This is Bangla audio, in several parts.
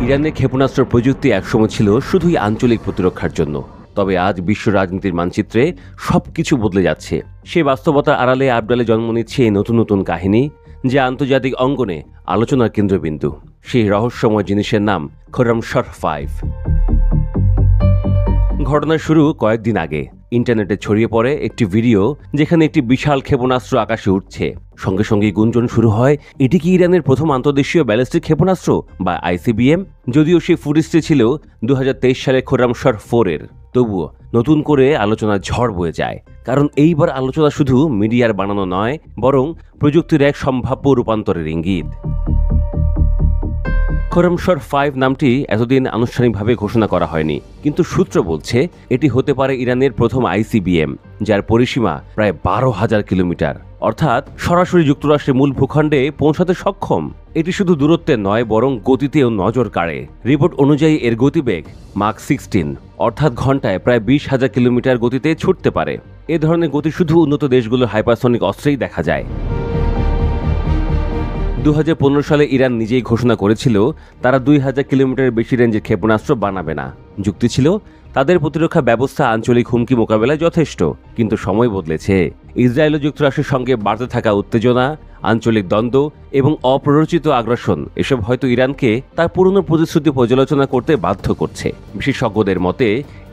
ইরানের ক্ষেপণাস্ত্র প্রযুক্তি একসময় ছিল শুধুই আঞ্চলিক প্রতিরক্ষার জন্য, তবে আজ বিশ্ব রাজনীতির মানচিত্রে সবকিছু বদলে যাচ্ছে। সেই বাস্তবতার আড়ালে আবডালে জন্ম নিচ্ছে নতুন নতুন কাহিনী, যা আন্তর্জাতিক অঙ্গনে আলোচনার কেন্দ্রবিন্দু। সেই রহস্যময় জিনিসের নাম খোরামশর 5। ঘটনার শুরু কয়েকদিন আগে। ইন্টারনেটে ছড়িয়ে পড়ে একটি ভিডিও যেখানে একটি বিশাল ক্ষেপণাস্ত্র আকাশে উঠছে। সঙ্গে সঙ্গে গুঞ্জন শুরু হয়, এটি কি ইরানের প্রথম আন্তর্দেশীয় ব্যালিস্টিক ক্ষেপণাস্ত্র বা আইসিবিএম? যদিও সেই ফুটেজটি ছিল 2023 সালে খোরামশর 4 এর, তবুও নতুন করে আলোচনার ঝড় বয়ে যায়। কারণ এইবার আলোচনা শুধু মিডিয়ার বানানো নয়, বরং প্রযুক্তির এক সম্ভাব্য রূপান্তরের ইঙ্গিত। খোরামশর 5 নামটি এতদিন আনুষ্ঠানিকভাবে ঘোষণা করা হয়নি, কিন্তু সূত্র বলছে এটি হতে পারে ইরানের প্রথম আইসিবিএম, যার পরিসীমা প্রায় 12,000 কিলোমিটার, অর্থাৎ সরাসরি যুক্তরাষ্ট্রের মূল ভূখণ্ডে পৌঁছাতে সক্ষম। এটি শুধু দূরত্বে নয়, বরং গতিতেও নজর কাড়ে। রিপোর্ট অনুযায়ী এর গতিবেগ মাক 16, অর্থাৎ ঘন্টায় প্রায় 20,000 কিলোমিটার গতিতে ছুটতে পারে। এ ধরনের গতি শুধু উন্নত দেশগুলোর হাইপারসনিক অস্ত্রেই দেখা যায়। 2015 সালে ইরান নিজেই ঘোষণা করেছিল তারা 2000 কিলোমিটার বেশি রেঞ্জের ক্ষেপণাস্ত্র বানাবে না। যুক্তি ছিল তাদের প্রতিরক্ষা ব্যবস্থা আঞ্চলিক হুমকি মোকাবেলায় যথেষ্ট। কিন্তু সময় বদলেছে। ইসরায়েল ও যুক্তরাষ্ট্রের সঙ্গে বাড়তে থাকা উত্তেজনা, আঞ্চলিক দ্বন্দ্ব এবং অপ্ররোচিত আগ্রাসন, এসব হয়তো ইরানকে তার পুরনো প্রতিশ্রুতি পর্যালোচনা করতে বাধ্য করছে। বিশেষজ্ঞদের মতে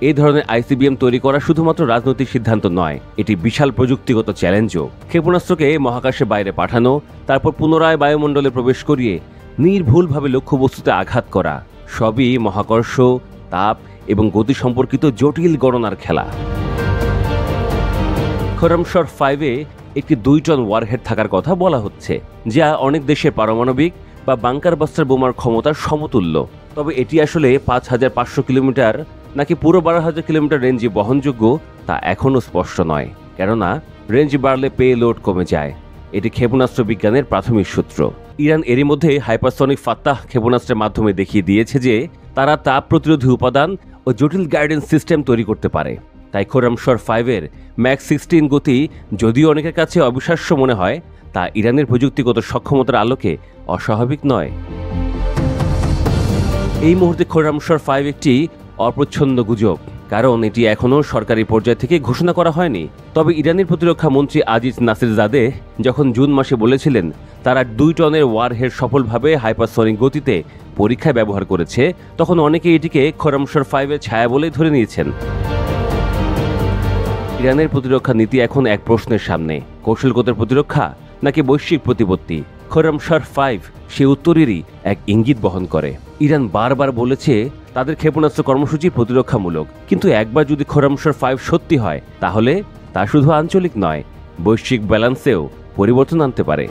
এই ধরনের আইসিবিএম তৈরি করা শুধুমাত্র রাজনৈতিক সিদ্ধান্ত নয়, এটি বিশাল প্রযুক্তিগত চ্যালেঞ্জও। ক্ষেপণাস্ত্রকে মহাকাশের বাইরে পাঠানো, তারপর পুনরায় বায়ুমণ্ডলে প্রবেশ করিয়ে নির্ভুলভাবে লক্ষ্যবস্তুতে আঘাত করা, সবই মহাকর্ষ, তাপ এবং গতি সম্পর্কিত জটিল গণনার খেলা। খোরামশর 5-এ একটি 2 টন ওয়ারহেড থাকার কথা বলা হচ্ছে, যা অনেক দেশের পারমাণবিক বা বাংকার বাস্টার বোমার ক্ষমতার সমতুল্য। তবে এটি আসলে 5,500 কিলোমিটার নাকি পুরো 12,000 কিলোমিটার রেঞ্জে বহনযোগ্য তা এখনও স্পষ্ট নয়, কেননা রেঞ্জ বাড়লে পে লোড কমে যায়। এটি ক্ষেপণাস্ত্র বিজ্ঞানের প্রাথমিক সূত্র। ইরান এরই মধ্যে হাইপারসনিক ফাত্তাহ ক্ষেপণাস্ত্রের মাধ্যমে দেখিয়ে দিয়েছে যে তারা তাপ প্রতিরোধী উপাদান ও জটিল গাইডেন্স সিস্টেম তৈরি করতে পারে। তাই খোরামশর 5-এর ম্যাক 16 গতি যদিও অনেকের কাছে অবিশ্বাস্য মনে হয়, তা ইরানের প্রযুক্তিগত সক্ষমতার আলোকে অস্বাভাবিক নয়। এই মুহূর্তে খোরামশর 5 একটি অপ্রচ্ছন্ন গুজব, কারণ এটি এখনও সরকারি পর্যায় থেকে ঘোষণা করা হয়নি। তবে ইরানের প্রতিরক্ষা মন্ত্রী আজিজ নাসিরজাদে যখন জুন মাসে বলেছিলেন তারা 2 টনের ওয়ারহেড সফলভাবে হাইপারসনিক গতিতে পরীক্ষায় ব্যবহার করেছে, তখন অনেকে এটিকে খোরামশর 5-এর ছায়া বলেই ধরে নিয়েছেন। ইরানের প্রতিরক্ষা নীতি এখন এক প্রশ্নের সামনে: কৌশলগত প্রতিরক্ষা নাকি বৈশ্বিক প্রতিপত্তি? খোরামশর 5 সে উত্তরেরই এক ইঙ্গিত বহন করে। ইরান বারবার বলেছে তাদের ক্ষেপণাস্ত্র কর্মসূচি প্রতিরক্ষামূলক, কিন্তু একবার যদি খোরামশর 5 সত্যি হয়, তাহলে তা শুধু আঞ্চলিক নয়, বৈশ্বিক ব্যালেন্সেও পরিবর্তন আনতে পারে।